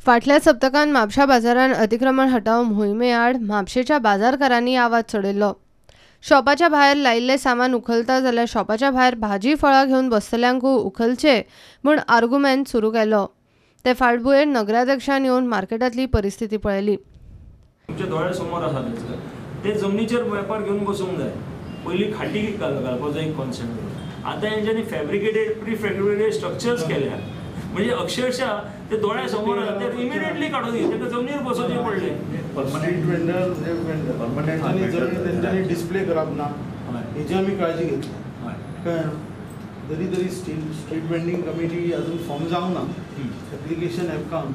फाटल्या सप्तकांत म्हापशा बाजारात अतिक्रमण हटाव मोहिमे आड म्हापशेच्या बाजारकारांनी आवाज चडयलो। शॉपाच्या भायर लायिल्लें सामान उखलता जाल्यार शॉपाच्या भायर भाजी फळां घेवन बसतल्यांकूय उखलचे म्हूण आर्ग्युमेंट सुरू केलो। ते फाटभुंयेर नगराध्यक्षान येवन मार्केटांतली परिस्थिती पळयली। तुमच्या दोळ्यासमोर आसा ते जमनीचेर वेपार घेवन बसूंक जाय। पयलीं खाटी घालपाचो एक कॉन्सेप्ट, आतां हेंच्यांनी फॅब्रिकेटेड प्री स्ट्रक्चर्स केल्या, म्हणजे अक्षरशः ते दोळ्यासमोर ते इमिडिएटली काढून ताका जमनीर बसोवचें पडलें। स्ट्रीट वेंडर परमनंटांनी जर तेंच्यांनी डिस्प्ले करप ना हेची आमी काळजी घेतली। कळ्ळें, तरी स्ट्रीट वेंडिंग कमिटी अजून फॉर्म जावंक ना, एप्लिकेशन एपकाम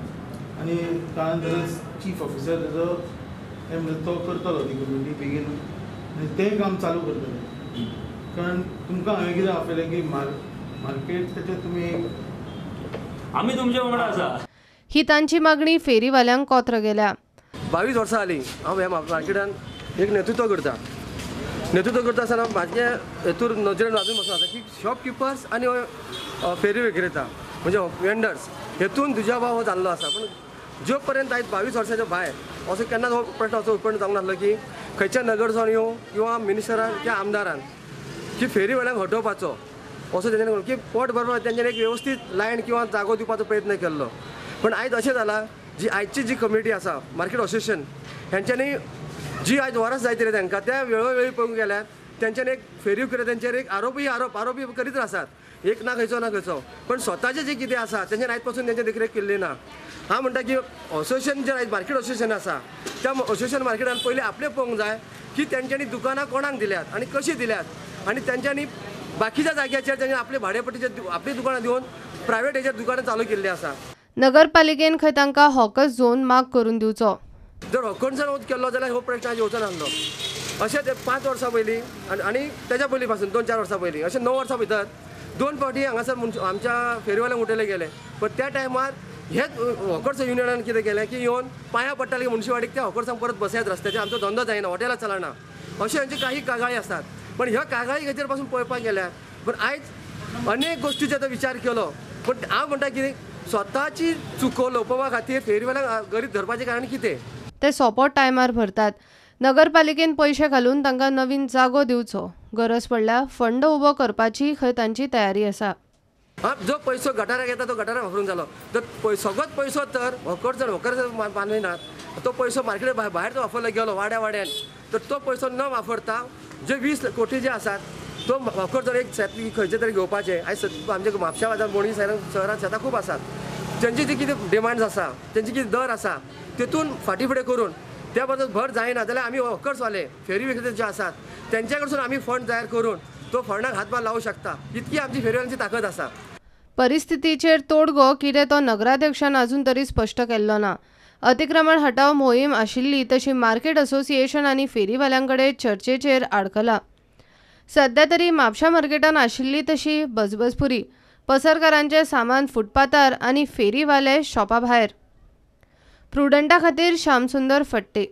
आनी त्यानंतर चीफ ऑफिसर तेजो तो करतलो ती कमिटी बेगीन आनी तें काम चालू करतले। कारण तुमकां हांवें कितें आपयलें की मार्केट तेचें तुमी आमी तुमच्या वांगडा आसा। ही तांची मागणी फेरीवाल्यांक कोत्र गेल्या। 22 वर्सां जालीं हांव ह्या मार्केटान एक नेतृत्व करता आसतना म्हाजे हेतूर नजरेन वाजून बसून आसा की शॉपकिपर्स आनी फेरी विक्रेता म्हणजे वेंडर्स हेतून दुजाभाव हो जाल्लो आसा। पूण जो पर्यंत आयज 22 वर्सांच्या भायर असो केन्ना हो प्रश्न असो उत्पन्न जावंक नासलो की खंयच्या नगरसन येवं किंवा मिनिस्टरान किंवा आमदारान की फेरीवाल्यांक हटोवपाचो असो तेंच्यांनी की पोट भरपाक तेंच्यांनी एक व्यवस्थीत लायन किंवा जागो दिवपाचो प्रयत्न केल्लो। पण आयज अशें जाला जी आयची जी कमिटी आसा मार्केट असोसिएशन हेंच्यांनी जी आयज वरस जाय तरी तांकां त्या वेळोवेळी पळोवंक गेल्यार तेंच्यांनी एक फेरी विक्रेत्यांचेर एक आरोपी करीत आसात, एक ना खंयचो पण स्वताचें जें कितें आसा तेंच्यानी आयज पासून तेंची देखरेख केल्ली ना। हांव म्हणटा की असोसिएशन जे आयज मार्केट असोसिएशन आसा त्या असोसिएशन मार्केटान पयलीं आपलें पळोवंक जाय की तेंच्यांनी दुकानां कोणाक दिल्यात आनी कशीं दिल्यात आनी तेंच्यांनी बाकीच्या जाग्याचेर तेंच्यांनी आपले भाडेपट्टीचेर आपली दुकानां दिवन प्रायवेट हेचेर दुकानां चालू केल्ली आसा। नगरपालिकेन खंय तांकां हॉकर्स झोन माग करून दिवचो। जर हॉकर्सान केल्लो जाल्यार हो प्रश्न आज येवचो नासलो। अशें ते 5 वर्सां पयलीं आनी तेच्या पयलीं पासून 2-4 वर्सां पयलीं अशें 9 वर्सां भितर 2 फावटी हांगासर आमच्या फेरीवाल्यांक उठयले गेले। पण त्या टायमार हेच हॉकर्स युनियनान कितें केलें की येवन पांयां पडटाले की मुन्सिपाल्टीक त्या हॉकर्सांक परत बसयात रस्त्याचेर आमचो धंदो जायना, हॉटेलां चलना अशें हांची काही कागाळी आसात। पण ह्या कागाळी हेचेर पासून पळोवपाक गेल्यार पण आयज अनेक गोश्टीचो विचार केलो। पण हांव म्हणटा की स्वताची चुको लोपोवपा खातीर फेरीवाल्यांक गरीब धरपाचें कारण कितें? ते सोंपत टायमार भरतात। नगरपालिकेन पयशे घालून तांकां नवीन जागो दिवचो, गरज पडल्यार फंड उबो करपाची खंय तांची तयारी आसा। जो पैसो गटाराक येता तो गटाराक वापरून जालो, तर सगळोच पैसो तर हॉकर्स बांदनात, तो पैसो मार्केट भायर तो वापरलो गेलो वाड्यान, तर तो पैसो न वापरता जे 20 कोटी जे आसात तो हॉकर जर एक शेत खंयचे तरी घेवपाचे। आयज आमच्या म्हापशा बाजार बोणी शहरांत शेतां खूब आसात, तेंची जी कितें डिमांड्स आसा तेंची कितें दर आसा तेतून फाटीफुडें करून त्या बद्दल भर जायना जाल्यार आमी हॉकर्सवाले फेरी विक्रेते जे आसात तेंच्या कडसून आमी फंड तयार करून तो फंडाक हातभार लावूं शकता, इतकी आमची फेरीवाल्यांची ताकद आसा। परिस्थितीचेर तोडगो कितें तो नगराध्यक्षान अजून तरी स्पश्ट केल्लो ना। अतिक्रमण हटाव मोहीम आशिल्ली तशी मार्केट असोसिएशन आनी फेरीवाल्यांकडे चर्चेचेर आडकला। सध्या तरी म्हापशा मार्केटान आशिल्ली तशी बजबजपुरी, पसरकारांचें सामान फुटपाथार आनी फेरीवाले शॉपा भायर। प्रुडंटा खातीर श्यामसुंदर फडते।